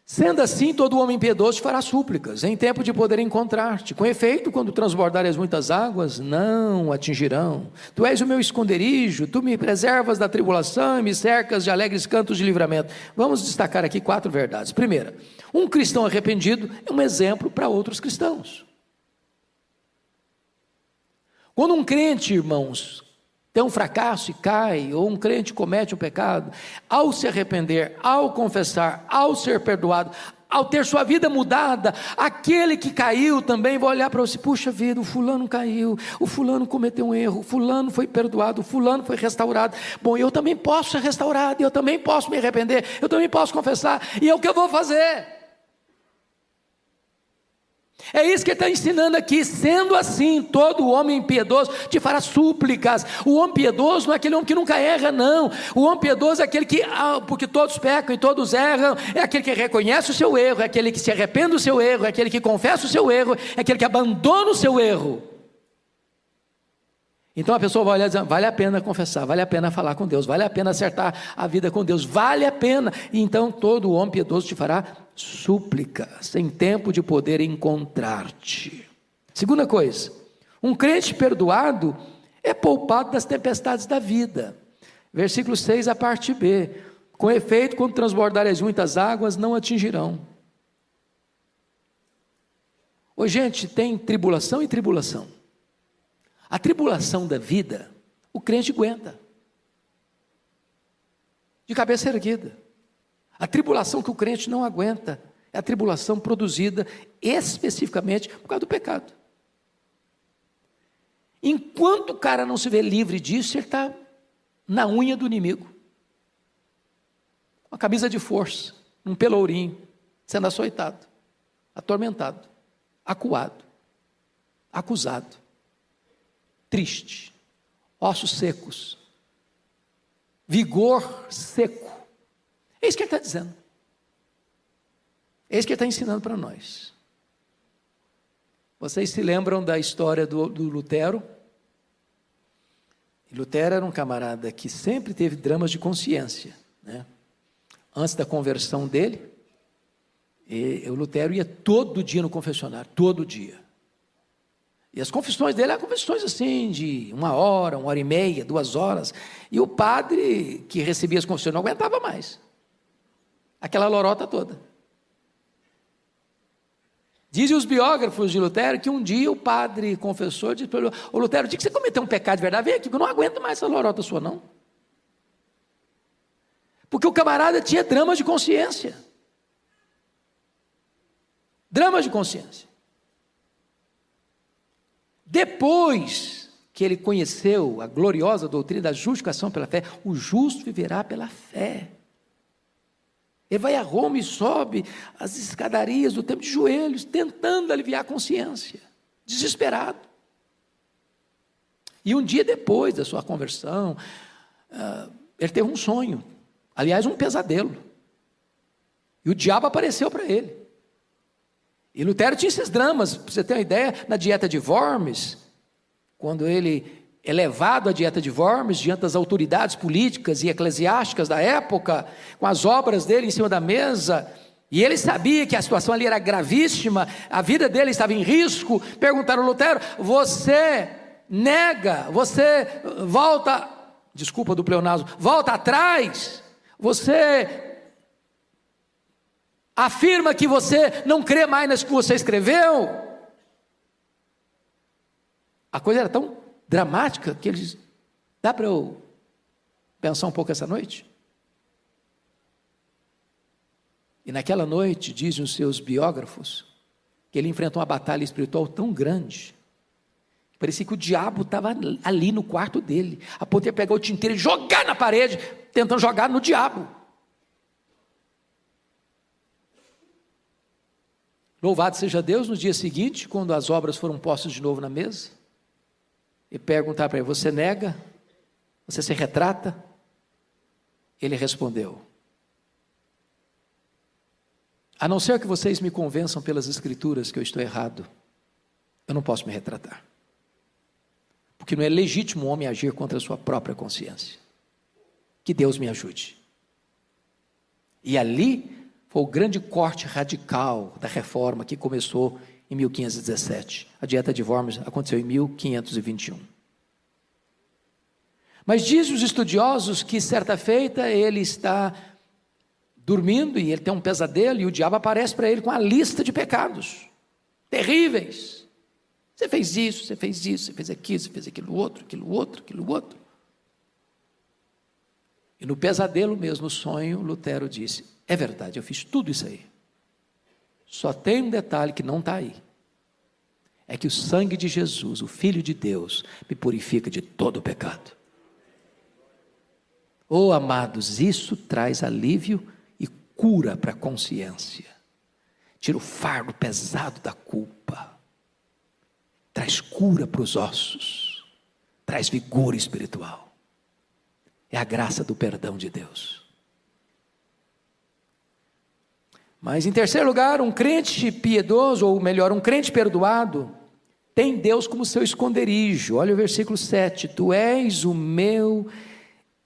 Sendo assim, todo homem piedoso te fará súplicas, em tempo de poder encontrar-te. Com efeito, quando transbordarem as muitas águas, não atingirão. Tu és o meu esconderijo, tu me preservas da tribulação e me cercas de alegres cantos de livramento. Vamos destacar aqui 4 verdades. Primeira, um cristão arrependido é um exemplo para outros cristãos. Quando um crente, irmãos, tem um fracasso e cai, ou um crente comete um pecado, ao se arrepender, ao confessar, ao ser perdoado, ao ter sua vida mudada, aquele que caiu também vai olhar para você: puxa vida, o fulano caiu, o fulano cometeu um erro, o fulano foi perdoado, o fulano foi restaurado. Bom, eu também posso ser restaurado, eu também posso me arrepender, eu também posso confessar, e é o que eu vou fazer. É isso que ele está ensinando aqui. Sendo assim, todo homem piedoso te fará súplicas. O homem piedoso não é aquele homem que nunca erra, não. O homem piedoso é aquele que, porque todos pecam e todos erram, é aquele que reconhece o seu erro, é aquele que se arrepende do seu erro, é aquele que confessa o seu erro, é aquele que abandona o seu erro. Então a pessoa vai olhar e dizer: vale a pena confessar, vale a pena falar com Deus, vale a pena acertar a vida com Deus, vale a pena. E então todo homem piedoso te fará súplicas, em tempo de poder encontrar-te. Segunda coisa, um crente perdoado é poupado das tempestades da vida. Versículo 6, a parte B: com efeito, quando transbordarem as muitas águas, não atingirão. Ô gente, tem tribulação e tribulação. A tribulação da vida, o crente aguenta, de cabeça erguida. A tribulação que o crente não aguenta é a tribulação produzida especificamente por causa do pecado. Enquanto o cara não se vê livre disso, ele está na unha do inimigo, uma camisa de força, um pelourinho, sendo açoitado, atormentado, acuado, acusado, triste, ossos secos, vigor seco. É isso que ele está dizendo. É isso que ele está ensinando para nós. Vocês se lembram da história do Lutero? Lutero era um camarada que sempre teve dramas de consciência, né? Antes da conversão dele, o Lutero ia todo dia no confessionário, todo dia. E as confissões dele eram confissões assim, de 1 hora, 1h30, 2 horas. E o padre que recebia as confissões não aguentava mais aquela lorota toda. Dizem os biógrafos de Lutero que um dia o padre confessor disse para ele: ô Lutero, o dia que você cometeu um pecado de verdade, vem aqui, que eu não aguento mais essa lorota sua não. Porque o camarada tinha dramas de consciência. Dramas de consciência. Depois que ele conheceu a gloriosa doutrina da justificação pela fé, o justo viverá pela fé. Ele vai a Roma e sobe as escadarias do templo de joelhos, tentando aliviar a consciência, desesperado. E um dia depois da sua conversão, ele teve um sonho, aliás, um pesadelo. E o diabo apareceu para ele. E Lutero tinha esses dramas, para você ter uma ideia, na dieta de Worms, quando ele é levado à dieta de Worms diante das autoridades políticas e eclesiásticas da época, com as obras dele em cima da mesa, e ele sabia que a situação ali era gravíssima, a vida dele estava em risco. Perguntaram a Lutero: você nega, você volta, desculpa do pleonasmo, volta atrás, você afirma que você não crê mais nas que você escreveu? A coisa era tão dramática que ele diz: dá para eu pensar um pouco essa noite? E naquela noite, dizem os seus biógrafos, que ele enfrentou uma batalha espiritual tão grande, que parecia que o diabo estava ali no quarto dele, a ponto de pegar o tinteiro e jogar na parede, tentando jogar no diabo. Louvado seja Deus, no dia seguinte, quando as obras foram postas de novo na mesa, e perguntar para ele: você nega? Você se retrata? Ele respondeu: a não ser que vocês me convençam pelas escrituras que eu estou errado, eu não posso me retratar. Porque não é legítimo o homem agir contra a sua própria consciência. Que Deus me ajude. E ali foi o grande corte radical da reforma que começou em 1517. A dieta de Worms aconteceu em 1521. Mas dizem os estudiosos que certa feita ele está dormindo e ele tem um pesadelo e o diabo aparece para ele com a lista de pecados terríveis. Você fez isso, você fez isso, você fez aquilo, você fez aquilo outro, aquilo outro, aquilo outro. E no pesadelo mesmo, no sonho, Lutero disse: é verdade, eu fiz tudo isso aí. Só tem um detalhe que não está aí. É que o sangue de Jesus, o Filho de Deus, me purifica de todo o pecado. Oh, amados, isso traz alívio e cura para a consciência. Tira o fardo pesado da culpa. Traz cura para os ossos. Traz vigor espiritual. É a graça do perdão de Deus. Mas em terceiro lugar, um crente piedoso, ou melhor, um crente perdoado, tem Deus como seu esconderijo. Olha o versículo 7. Tu és o meu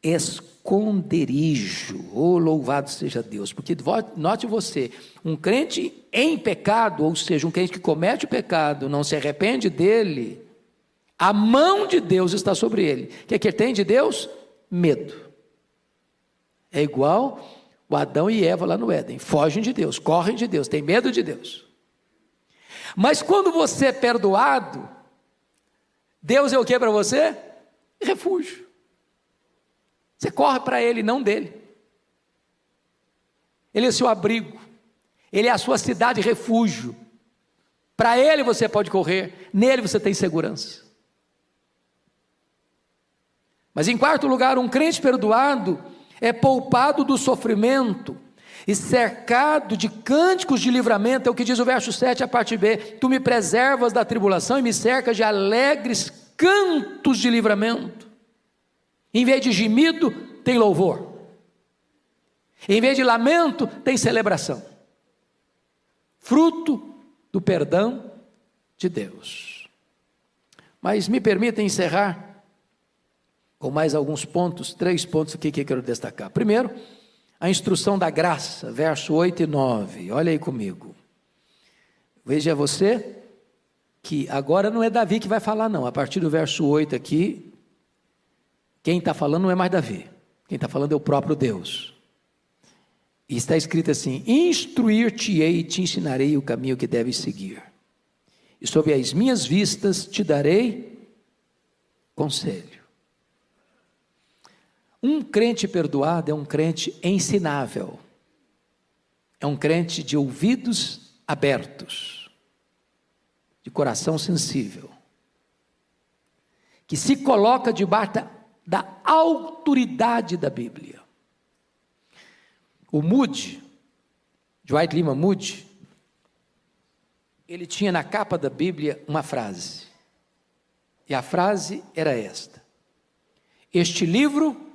esconderijo. Oh, louvado seja Deus. Porque note você, um crente em pecado, ou seja, um crente que comete o pecado, não se arrepende dele, a mão de Deus está sobre ele. O que é que ele tem de Deus? Medo. É igual o Adão e Eva lá no Éden, fogem de Deus, correm de Deus, têm medo de Deus. Mas quando você é perdoado, Deus é o que para você? Refúgio. Você corre para Ele, não dele. Ele é seu abrigo, Ele é a sua cidade refúgio. Para Ele você pode correr, nele você tem segurança. Mas em quarto lugar, um crente perdoado é poupado do sofrimento e cercado de cânticos de livramento. É o que diz o verso 7, a parte B: tu me preservas da tribulação e me cercas de alegres cantos de livramento. Em vez de gemido, tem louvor. Em vez de lamento, tem celebração. Fruto do perdão de Deus. Mas me permita encerrar com mais alguns pontos, 3 pontos aqui que eu quero destacar. Primeiro, a instrução da graça, verso 8 e 9. Olha aí comigo. Veja você que agora não é Davi que vai falar não. A partir do verso 8 aqui, quem está falando não é mais Davi. Quem está falando é o próprio Deus. E está escrito assim: instruir-te-ei e te ensinarei o caminho que deves seguir. E sob as minhas vistas te darei conselho. Um crente perdoado é um crente ensinável, é um crente de ouvidos abertos, de coração sensível, que se coloca debaixo da autoridade da Bíblia. O Moody, Dwight Lyman Moody, ele tinha na capa da Bíblia uma frase, e a frase era esta: este livro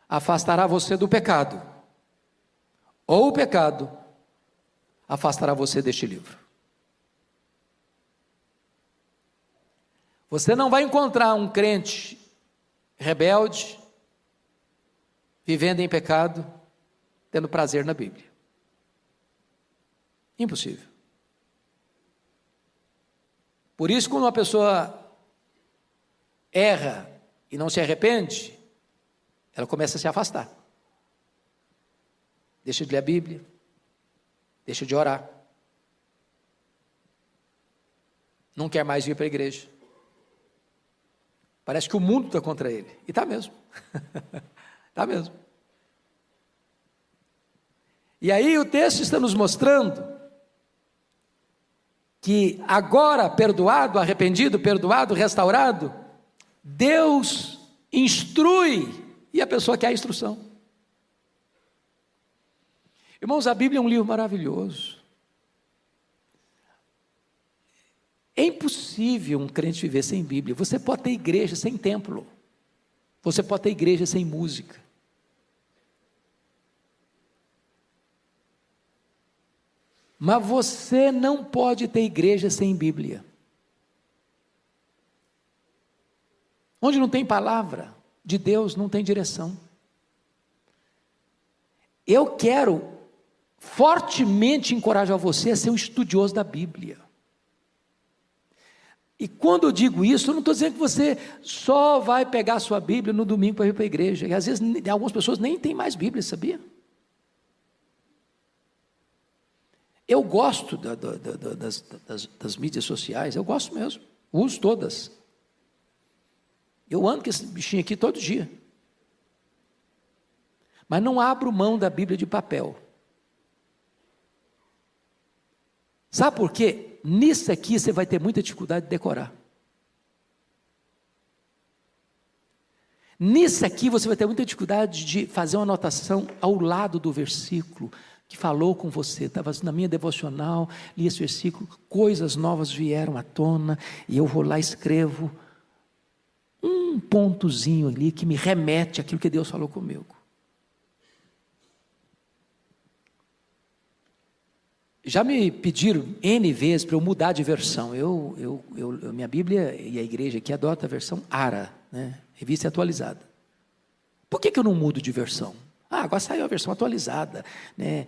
afastará você do pecado, ou o pecado afastará você deste livro. Você não vai encontrar um crente rebelde, vivendo em pecado, tendo prazer na Bíblia. Impossível. Por isso, quando uma pessoa erra e não se arrepende, ela começa a se afastar. Deixa de ler a Bíblia, deixa de orar. Não quer mais vir para a igreja. Parece que o mundo está contra ele. E está mesmo. Está mesmo. E aí o texto está nos mostrando que agora perdoado, arrependido, perdoado, restaurado, Deus instrui e a pessoa quer a instrução. Irmãos, a Bíblia é um livro maravilhoso. É impossível um crente viver sem Bíblia. Você pode ter igreja sem templo. Você pode ter igreja sem música. Mas você não pode ter igreja sem Bíblia. Onde não tem palavra de Deus, não tem direção. Eu quero fortemente encorajar você a ser um estudioso da Bíblia. E quando eu digo isso, eu não estou dizendo que você só vai pegar a sua Bíblia no domingo para ir para a igreja. E às vezes algumas pessoas nem têm mais Bíblia, sabia? Eu gosto das mídias sociais, eu gosto mesmo, uso todas. Eu ando com esse bichinho aqui todo dia. Mas não abro mão da Bíblia de papel. Sabe por quê? Nisso aqui você vai ter muita dificuldade de decorar. Nisso aqui você vai ter muita dificuldade de fazer uma anotação ao lado do versículo que falou com você. Estava na minha devocional, li esse versículo, coisas novas vieram à tona, e eu vou lá e escrevo um pontozinho ali que me remete àquilo que Deus falou comigo. Já me pediram N vezes para eu mudar de versão. Minha Bíblia e a igreja aqui adota a versão ARA, né? Revista atualizada. Por que eu não mudo de versão? Agora saiu a versão atualizada, né?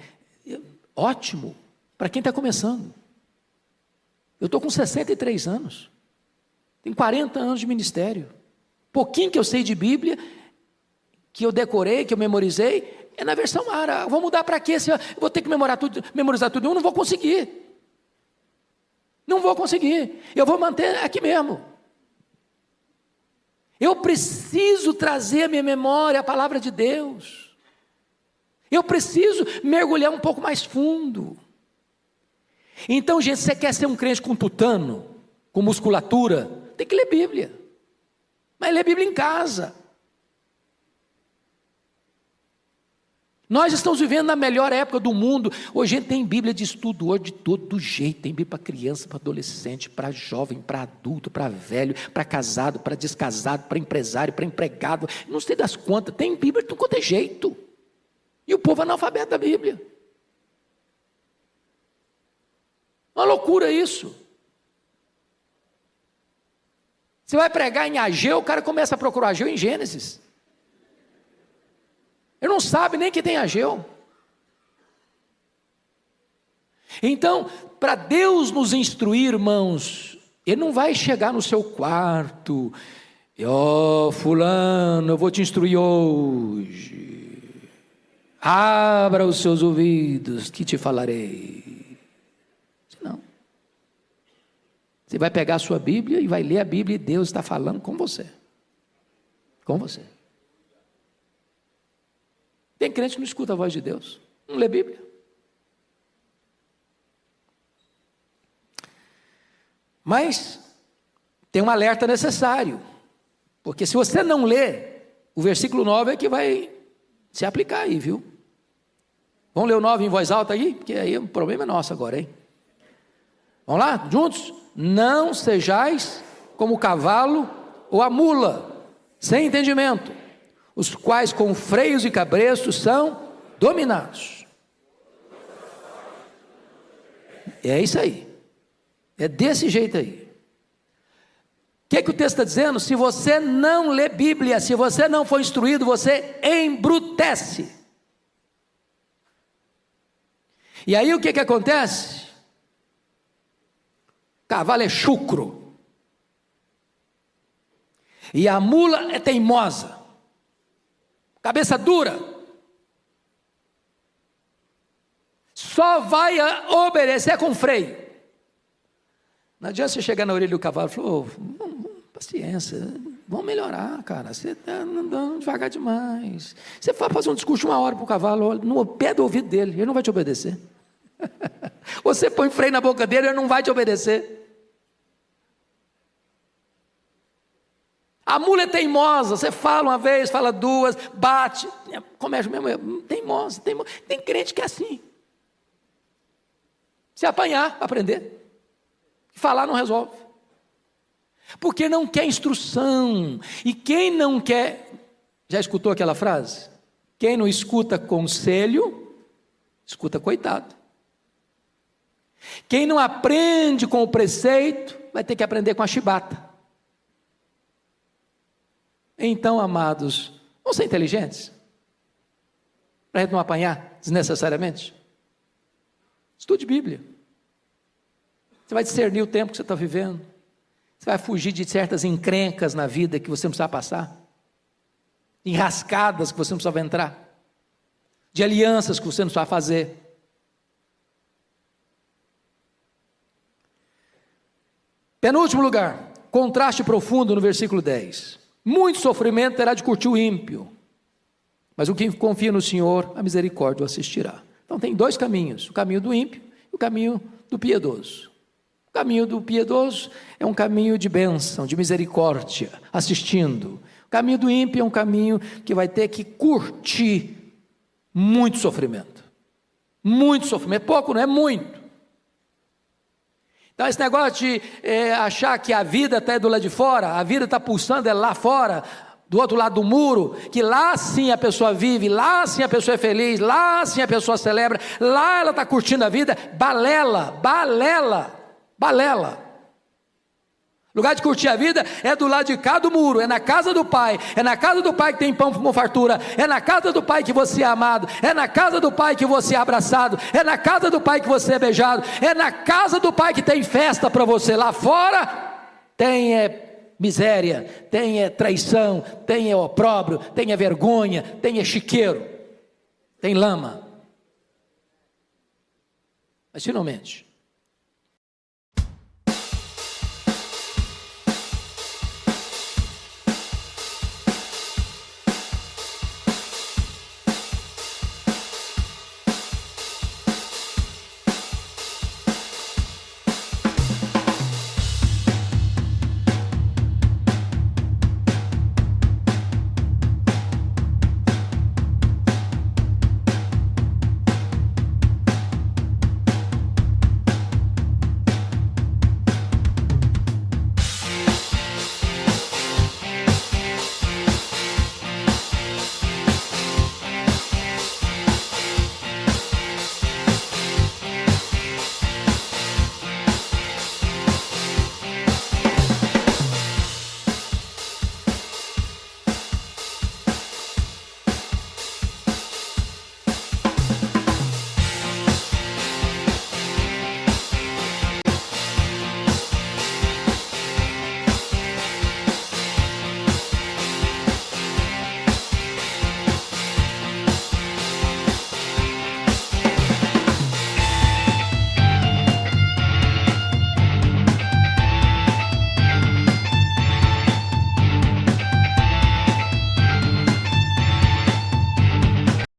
Ótimo, para quem está começando. Eu estou com 63 anos, tenho 40 anos de ministério. Pouquinho que eu sei de Bíblia, que eu decorei, que eu memorizei, é na versão ARA. Vou mudar para quê? Eu vou ter que memorizar tudo, eu não vou conseguir. Não vou conseguir. Eu vou manter aqui mesmo. Eu preciso trazer à minha memória a palavra de Deus. Eu preciso mergulhar um pouco mais fundo. Então, gente, você quer ser um crente com tutano, com musculatura, tem que ler Bíblia. Mas ler Bíblia em casa. Nós estamos vivendo na melhor época do mundo. Hoje a gente tem Bíblia de estudo, hoje de todo jeito. Tem Bíblia para criança, para adolescente, para jovem, para adulto, para velho, para casado, para descasado, para empresário, para empregado. Não sei das quantas. Tem Bíblia de todo jeito. E o povo é analfabeto da Bíblia. Uma loucura isso. Você vai pregar em Ageu, o cara começa a procurar Ageu em Gênesis. Ele não sabe nem que tem Ageu. Então, para Deus nos instruir, irmãos, Ele não vai chegar no seu quarto e, fulano, eu vou te instruir hoje. Abra os seus ouvidos que te falarei. Não. Você vai pegar a sua Bíblia e vai ler a Bíblia e Deus está falando com você. Com você. Tem crente que não escuta a voz de Deus, não lê Bíblia. Mas tem um alerta necessário, porque se você não lê, o versículo 9 é que vai se aplicar aí, viu? Vamos ler o 9 em voz alta aí? Porque aí o problema é nosso agora, hein? Vamos lá, juntos? Não sejais como o cavalo ou a mula, sem entendimento, os quais com freios e cabrestos são dominados. É isso aí. É desse jeito aí. que o texto está dizendo? Se você não lê Bíblia, se você não for instruído, você embrutece. E aí o que acontece? Cavalo é chucro. E a mula é teimosa. Cabeça dura. Só vai obedecer com freio. Não adianta você chegar na orelha do cavalo e falar, paciência, vamos melhorar, cara, você está andando devagar demais. Você vai fazer um discurso de 1 hora para o cavalo, no pé do ouvido dele, ele não vai te obedecer. Você põe freio na boca dele, ele não vai te obedecer. A mula é teimosa, você fala uma vez, fala duas, bate, começa mesmo, teimosa. Tem crente que é assim. Se apanhar, aprender. Falar não resolve. Porque não quer instrução. E quem não quer, já escutou aquela frase? Quem não escuta conselho, escuta coitado. Quem não aprende com o preceito, vai ter que aprender com a chibata. Então, amados, vamos ser inteligentes? Para a gente não apanhar desnecessariamente? Estude Bíblia. Você vai discernir o tempo que você está vivendo. Você vai fugir de certas encrencas na vida que você não precisa passar. Enrascadas que você não precisava entrar. De alianças que você não precisava fazer. Penúltimo lugar, contraste profundo no versículo 10. Muito sofrimento terá de curtir o ímpio, mas o que confia no Senhor, a misericórdia o assistirá. Então tem 2 caminhos, o caminho do ímpio e o caminho do piedoso. O caminho do piedoso é um caminho de bênção, de misericórdia, assistindo. O caminho do ímpio é um caminho que vai ter que curtir muito sofrimento. Muito sofrimento, pouco não é muito. Então esse negócio de achar que a vida está do lado de fora, a vida está pulsando lá fora, do outro lado do muro, que lá sim a pessoa vive, lá sim a pessoa é feliz, lá sim a pessoa celebra, lá ela está curtindo a vida, balela. Lugar de curtir a vida é do lado de cá do muro, é na casa do Pai, é na casa do Pai que tem pão com fartura, é na casa do Pai que você é amado, é na casa do Pai que você é abraçado, é na casa do Pai que você é beijado, é na casa do Pai que tem festa para você. Lá fora tem miséria, tem traição, tem opróbrio, tem vergonha, tem chiqueiro, tem lama. Mas finalmente,